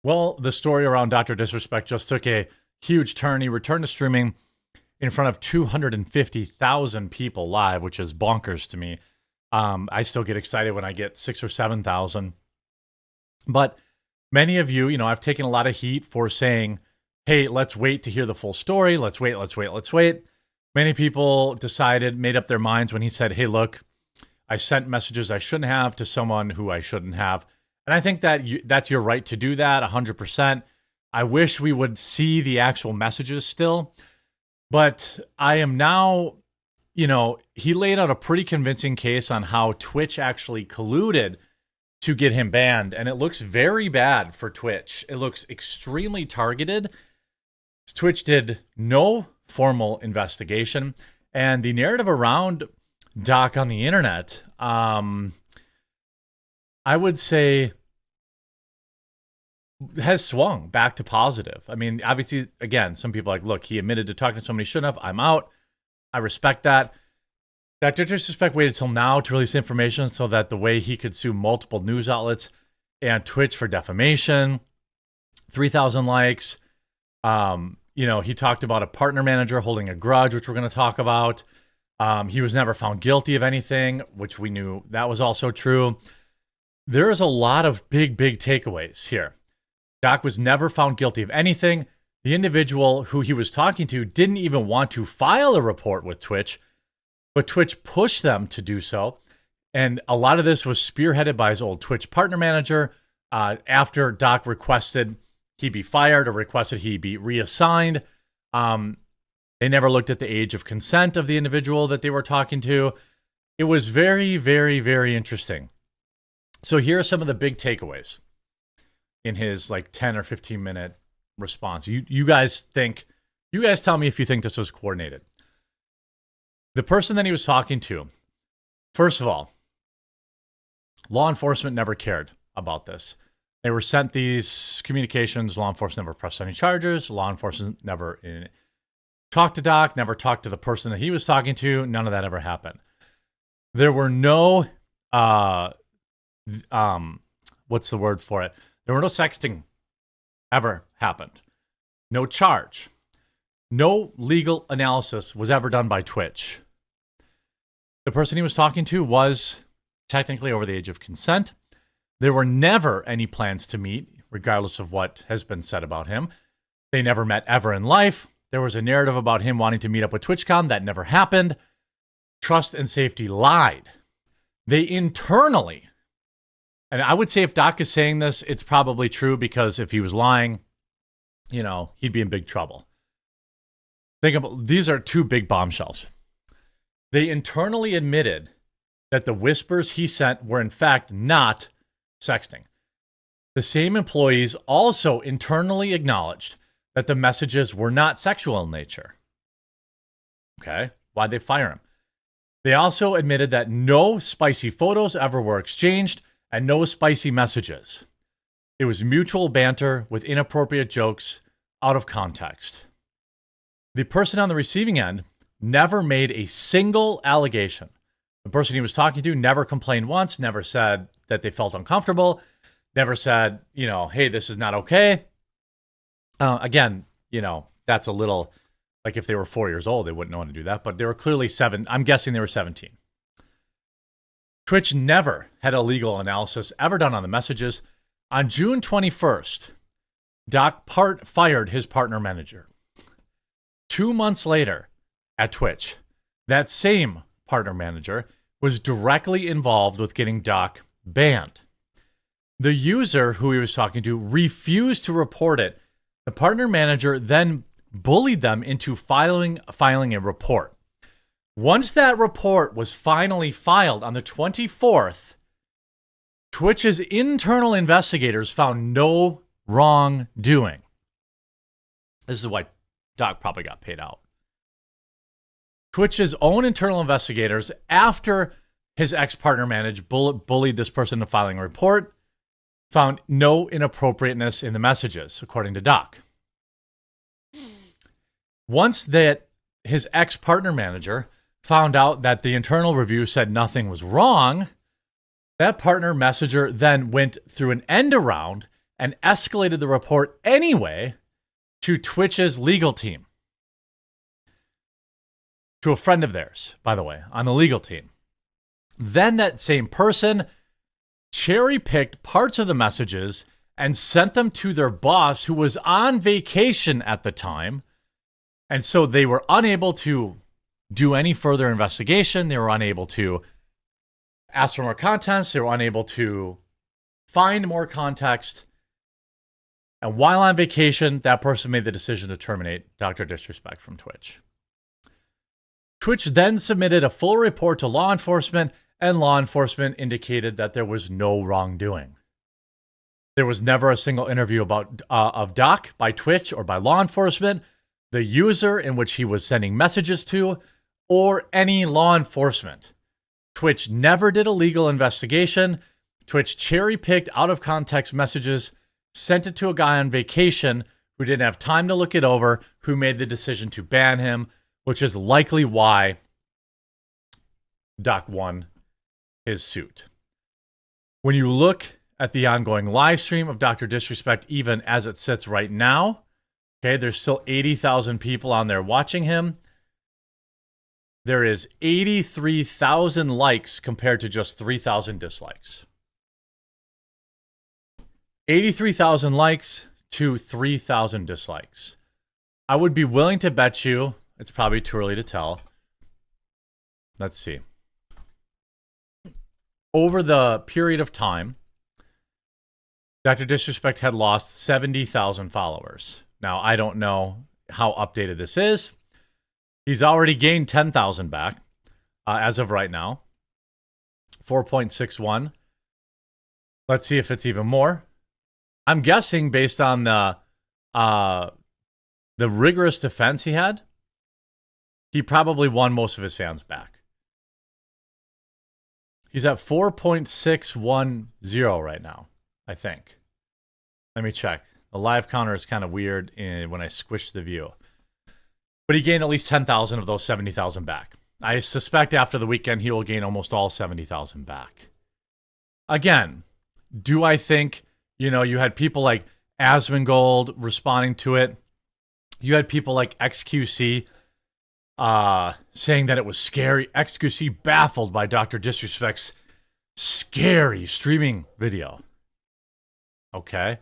Well, the story around Dr. Disrespect just took a huge turn. He returned to streaming in front of 250,000 people live, which is bonkers to me. I still get excited when I get 6 or 7,000. But many of you, I've taken a lot of heat for saying, hey, let's wait to hear the full story. Let's wait. Many people made up their minds when he said, hey, look, I sent messages I shouldn't have to someone who I shouldn't have. And I think that that's your right to do that 100%. I wish we would see the actual messages still. But I am now, he laid out a pretty convincing case on how Twitch actually colluded to get him banned. And it looks very bad for Twitch. It looks extremely targeted. Twitch did no formal investigation. And the narrative around Doc on the internet, I would say, has swung back to positive. I mean, obviously, again, some people are like, look, he admitted to talking to somebody he shouldn't have. I'm out. I respect that. Dr. Disrespect waited till now to release information so that the way he could sue multiple news outlets and Twitch for defamation, 3,000 likes. He talked about a partner manager holding a grudge, which we're going to talk about. He was never found guilty of anything, which we knew that was also true. There is a lot of big takeaways here. Doc was never found guilty of anything. The individual who he was talking to didn't even want to file a report with Twitch, but Twitch pushed them to do so. And a lot of this was spearheaded by his old Twitch partner manager. After Doc requested he be fired or requested he be reassigned, they never looked at the age of consent of the individual that they were talking to. It was very, very, very interesting. So here are some of the big takeaways in his 10 or 15 minute response. You guys tell me if you think this was coordinated. The person that he was talking to, first of all, law enforcement never cared about this. They were sent these communications. Law enforcement never pressed any charges. Law enforcement never talked to Doc, never talked to the person that he was talking to. None of that ever happened. There were no, what's the word for it? There were no sexting ever happened. No charge. No legal analysis was ever done by Twitch. The person he was talking to was technically over the age of consent. There were never any plans to meet, regardless of what has been said about him. They never met ever in life. There was a narrative about him wanting to meet up with TwitchCon. That never happened. Trust and Safety lied. They internally, and I would say if Doc is saying this, it's probably true, because if he was lying, he'd be in big trouble. Think about, these are two big bombshells. They internally admitted that the whispers he sent were in fact not sexting. The same employees also internally acknowledged that the messages were not sexual in nature. Okay, why'd they fire him? They also admitted that no spicy photos ever were exchanged and no spicy messages. It was mutual banter with inappropriate jokes out of context. The person on the receiving end never made a single allegation. The person he was talking to never complained once, never said that they felt uncomfortable, never said, hey, this is not okay. Again, that's a little, like if they were 4 years old, they wouldn't know how to do that, but they were clearly 7. I'm guessing they were 17. Twitch never had a legal analysis ever done on the messages. On June 21st, Doc fired his partner manager. 2 months later at Twitch, that same partner manager was directly involved with getting Doc banned. The user who he was talking to refused to report it. The partner manager then bullied them into filing a report. Once that report was finally filed on the 24th, Twitch's internal investigators found no wrongdoing. This is why Doc probably got paid out. Twitch's own internal investigators, after his ex-partner manager bullied this person into filing a report, found no inappropriateness in the messages, according to Doc. Once that his ex-partner manager found out that the internal review said nothing was wrong, that partner messenger then went through an end around and escalated the report anyway to Twitch's legal team. To a friend of theirs, by the way, on the legal team. Then that same person cherry-picked parts of the messages and sent them to their boss, who was on vacation at the time. And so they were unable to do any further investigation. They were unable to ask for more context. They were unable to find more context. And while on vacation, that person made the decision to terminate Dr. Disrespect from Twitch. Twitch then submitted a full report to law enforcement, and law enforcement indicated that there was no wrongdoing. There was never a single interview of Doc by Twitch or by law enforcement, the user in which he was sending messages to, or any law enforcement. Twitch never did a legal investigation. Twitch cherry-picked out-of-context messages, sent it to a guy on vacation who didn't have time to look it over, who made the decision to ban him, which is likely why Doc won his suit. When you look at the ongoing live stream of Dr. Disrespect, even as it sits right now, okay, there's still 80,000 people on there watching him. There is 83,000 likes compared to just 3,000 dislikes. 83,000 likes to 3,000 dislikes. I would be willing to bet you, it's probably too early to tell. Let's see. Over the period of time, Dr. Disrespect had lost 70,000 followers. Now, I don't know how updated this is. He's already gained 10,000 back as of right now. 4.61. Let's see if it's even more. I'm guessing based on the rigorous defense he had, he probably won most of his fans back. He's at 4.610 right now, I think. Let me check. The live counter is kind of weird when I squish the view. But he gained at least 10,000 of those 70,000 back. I suspect after the weekend he will gain almost all 70,000 back. Again, do I think, you had people like Asmongold responding to it. You had people like xQc saying that it was scary. xQc baffled by Dr. Disrespect's scary streaming video. Okay.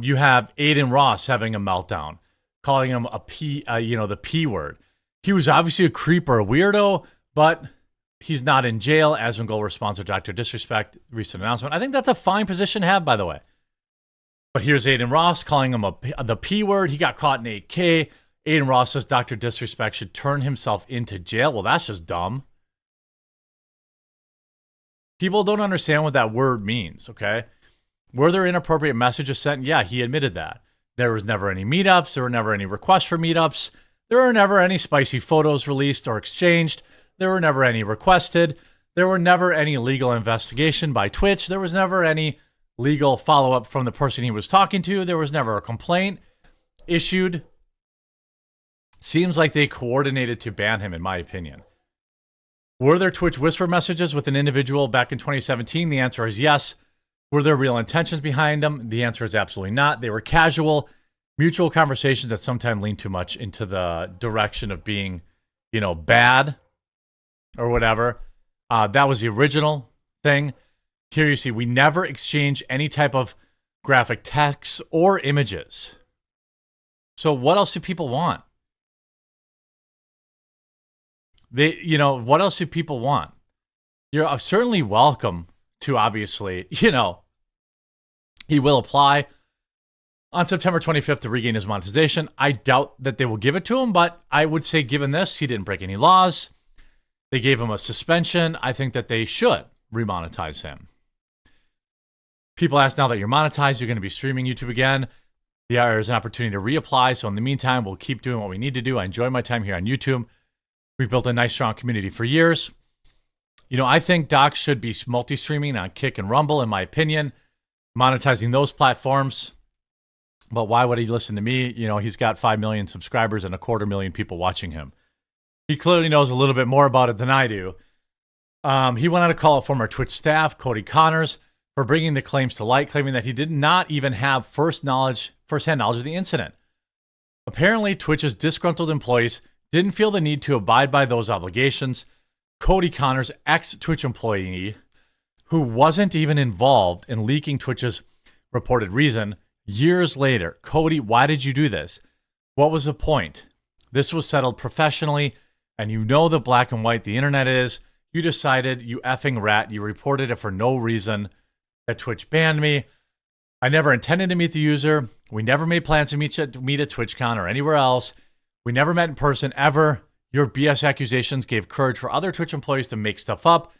You have Adin Ross having a meltdown, calling him the P word. He was obviously a creep or a weirdo, but he's not in jail. Asmongold responds to Dr. Disrespect, recent announcement. I think that's a fine position to have, by the way. But here's Adin Ross calling him the P word. He got caught in 8K. Adin Ross says Dr. Disrespect should turn himself into jail. Well, that's just dumb. People don't understand what that word means, okay? Were there inappropriate messages sent? Yeah, he admitted that. There was never any meetups. There were never any requests for meetups. There were never any spicy photos released or exchanged. There were never any requested. There were never any legal investigation by Twitch. There was never any legal follow-up from the person he was talking to. There was never a complaint issued. Seems like they coordinated to ban him, in my opinion. Were there Twitch whisper messages with an individual back in 2017? The answer is yes. Were there real intentions behind them? The answer is absolutely not. They were casual, mutual conversations that sometimes lean too much into the direction of being, bad or whatever. That was the original thing. Here you see, we never exchange any type of graphic text or images. So what else do people want? What else do people want? You're certainly welcome to, obviously, he will apply on September 25th to regain his monetization. I doubt that they will give it to him, but I would say given this, he didn't break any laws. They gave him a suspension. I think that they should remonetize him. People ask, now that you're monetized, you're going to be streaming YouTube again. There's an opportunity to reapply. So in the meantime, we'll keep doing what we need to do. I enjoy my time here on YouTube. We've built a nice, strong community for years. I think Doc should be multi-streaming on Kick and Rumble, in my opinion, monetizing those platforms. But why would he listen to me? He's got 5 million subscribers and 250,000 people watching him. He clearly knows a little bit more about it than I do. He went on to call out former Twitch staff, Cody Connors, for bringing the claims to light, claiming that he did not even have firsthand knowledge of the incident. Apparently, Twitch's disgruntled employees didn't feel the need to abide by those obligations. Cody Connor's ex-Twitch employee, who wasn't even involved in leaking Twitch's reported reason, years later, Cody, why did you do this? What was the point? This was settled professionally, and you know the black and white the internet is. You decided, you effing rat, you reported it for no reason, that Twitch banned me. I never intended to meet the user. We never made plans to meet at TwitchCon or anywhere else. We never met in person ever. Your BS accusations gave courage for other Twitch employees to make stuff up,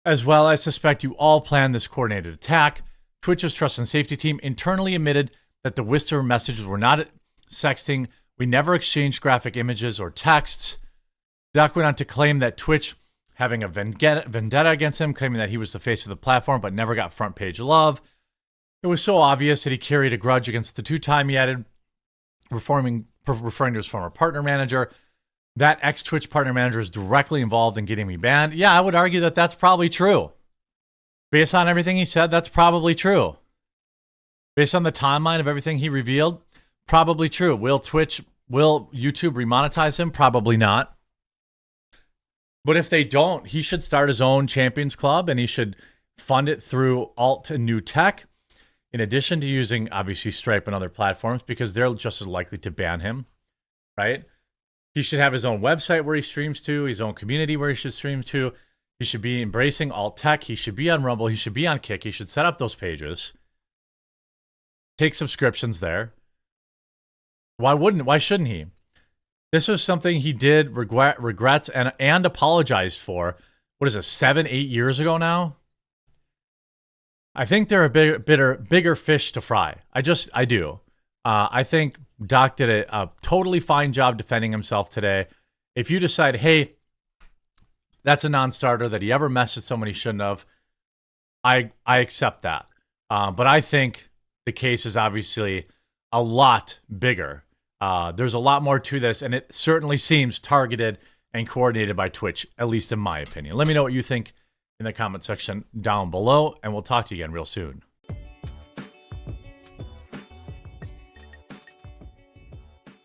as well as suspect you all planned this coordinated attack. Twitch's trust and safety team internally admitted that the whisper messages were not sexting. We never exchanged graphic images or texts. Duck went on to claim that Twitch having a vendetta against him, claiming that he was the face of the platform but never got front page love. It was so obvious that he carried a grudge against the two-time he added, referring to his former partner manager. That ex-Twitch partner manager is directly involved in getting me banned. Yeah, I would argue that that's probably true. Based on everything he said, that's probably true. Based on the timeline of everything he revealed, probably true. Will YouTube remonetize him? Probably not. But if they don't, he should start his own Champions Club and he should fund it through alt and new tech, in addition to using, obviously, Stripe and other platforms, because they're just as likely to ban him, right? He should have his own website where he streams to, his own community where he should stream to. He should be embracing alt tech. He should be on Rumble. He should be on Kick. He should set up those pages. Take subscriptions there. Why shouldn't he? This was something he did regrets and apologized for. What is it, 7-8 years ago now? I think there are bigger fish to fry. I do. I think Doc did a totally fine job defending himself today. If you decide, hey, that's a non-starter, that he ever messed with someone he shouldn't have, I accept that. But I think the case is obviously a lot bigger. There's a lot more to this, and it certainly seems targeted and coordinated by Twitch, at least in my opinion. Let me know what you think in the comment section down below, and we'll talk to you again real soon.